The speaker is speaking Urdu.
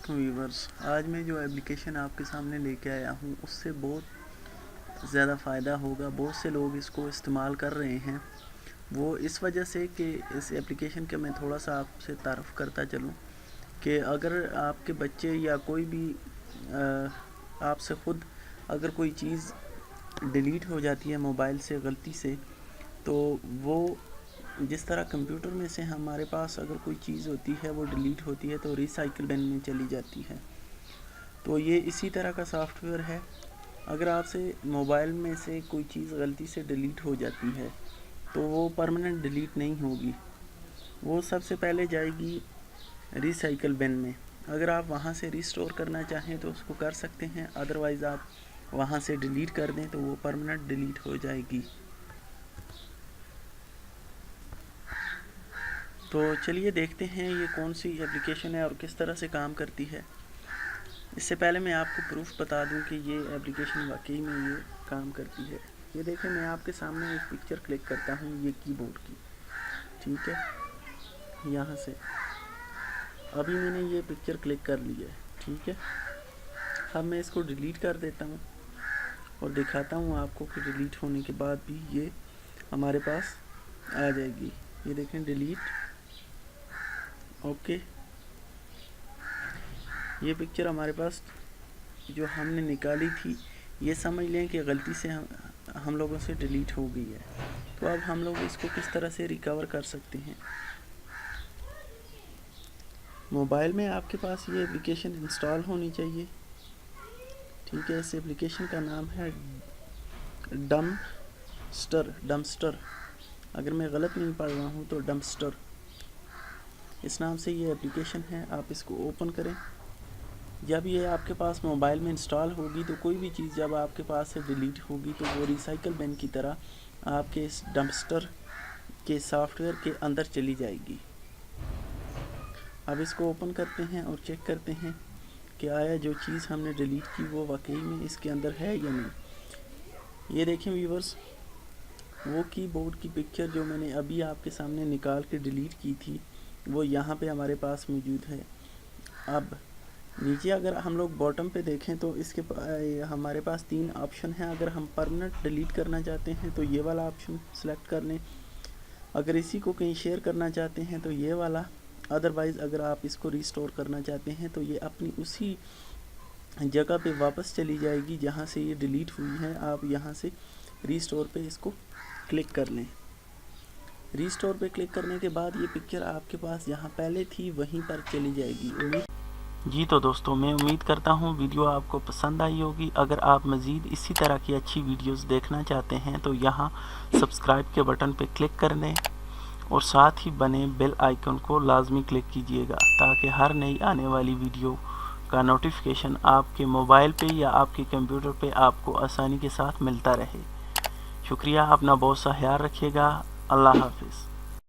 علیکم ویورز، آج میں جو اپلیکیشن آپ کے سامنے لے کے آیا ہوں اس سے بہت زیادہ فائدہ ہوگا. بہت سے لوگ اس کو استعمال کر رہے ہیں. وہ اس وجہ سے کہ اس اپلیکیشن کا میں تھوڑا سا آپ سے تعارف کرتا چلوں کہ اگر آپ کے بچے یا کوئی بھی آپ سے خود اگر کوئی چیز ڈیلیٹ ہو جاتی ہے موبائل سے غلطی سے، تو وہ جس طرح کمپیوٹر میں سے ہمارے پاس اگر کوئی چیز ہوتی ہے وہ ڈیلیٹ ہوتی ہے تو ریسائیکل بن میں چلی جاتی ہے. تو یہ اسی طرح کا سافٹ ویئر ہے. اگر آپ سے موبائل میں سے کوئی چیز غلطی سے ڈیلیٹ ہو جاتی ہے تو وہ پرماننٹ ڈیلیٹ نہیں ہوگی. وہ سب سے پہلے جائے گی ریسائیکل بن میں. اگر آپ وہاں سے ریسٹور کرنا چاہیں تو اس کو کر سکتے ہیں، ادروائز آپ وہاں سے ڈیلیٹ کر دیں تو وہ پرماننٹ ڈیلیٹ ہو جائے گی. تو چلیے دیکھتے ہیں یہ کون سی اپلیکیشن ہے اور کس طرح سے کام کرتی ہے. اس سے پہلے میں آپ کو پروف بتا دوں کہ یہ اپلیکیشن واقعی میں یہ کام کرتی ہے. یہ دیکھیں، میں آپ کے سامنے ایک پکچر کلک کرتا ہوں یہ کی بورڈ کی، ٹھیک ہے. یہاں سے ابھی میں نے یہ پکچر کلک کر لی ہے، ٹھیک ہے. اب میں اس کو ڈیلیٹ کر دیتا ہوں اور دکھاتا ہوں آپ کو کہ ڈیلیٹ ہونے کے بعد بھی یہ ہمارے پاس آ جائے گی. یہ دیکھیں ڈیلیٹ، اوکے. یہ پکچر ہمارے پاس جو ہم نے نکالی تھی یہ سمجھ لیں کہ غلطی سے ہم لوگوں سے ڈیلیٹ ہو گئی ہے. تو اب ہم لوگ اس کو کس طرح سے ریکور کر سکتے ہیں. موبائل میں آپ کے پاس یہ اپلیکیشن انسٹال ہونی چاہیے، ٹھیک ہے. اس اپلیکیشن کا نام ہے ڈمپسٹر. اگر میں غلط نہیں پڑھ رہا ہوں تو ڈمپسٹر اس نام سے یہ اپلیکیشن ہے. آپ اس کو اوپن کریں. جب یہ آپ کے پاس موبائل میں انسٹال ہوگی تو کوئی بھی چیز جب آپ کے پاس سے ڈیلیٹ ہوگی تو وہ ریسائیکل بن کی طرح آپ کے اس ڈمپسٹر کے سافٹ ویئر کے اندر چلی جائے گی. اب اس کو اوپن کرتے ہیں اور چیک کرتے ہیں کہ آیا جو چیز ہم نے ڈیلیٹ کی وہ واقعی میں اس کے اندر ہے یا نہیں. یہ دیکھیں ویورز، وہ کی بورڈ کی پکچر جو میں نے ابھی آپ کے سامنے نکال کے ڈیلیٹ کی تھی وہ یہاں پہ ہمارے پاس موجود ہے. اب نیچے اگر ہم لوگ باٹم پہ دیکھیں تو اس کے ہمارے پاس 3 آپشن ہیں. اگر ہم پرماننٹ ڈیلیٹ کرنا چاہتے ہیں تو یہ والا آپشن سلیکٹ کر لیں. اگر اسی کو کہیں شیئر کرنا چاہتے ہیں تو یہ والا. ادروائز اگر آپ اس کو ریسٹور کرنا چاہتے ہیں تو یہ اپنی اسی جگہ پہ واپس چلی جائے گی جہاں سے یہ ڈیلیٹ ہوئی ہے. آپ یہاں سے ریسٹور پہ اس کو کلک کر لیں. ریسٹور پہ کلک کرنے کے بعد یہ پکچر آپ کے پاس جہاں پہلے تھی وہیں پر چلی جائے گی. جی تو دوستوں، میں امید کرتا ہوں ویڈیو آپ کو پسند آئی ہوگی. اگر آپ مزید اسی طرح کی اچھی ویڈیوز دیکھنا چاہتے ہیں تو یہاں سبسکرائب کے بٹن پہ کلک کر دیں اور ساتھ ہی بنے بیل آئیکن کو لازمی کلک کیجیے گا تاکہ ہر نئی آنے والی ویڈیو کا نوٹیفیکیشن آپ کے موبائل پہ یا آپ کے کمپیوٹر پہ آپ کو آسانی کے ساتھ ملتا رہے. شکریہ. اپنا بہت سا خیال رکھیے گا. اللہ حافظ.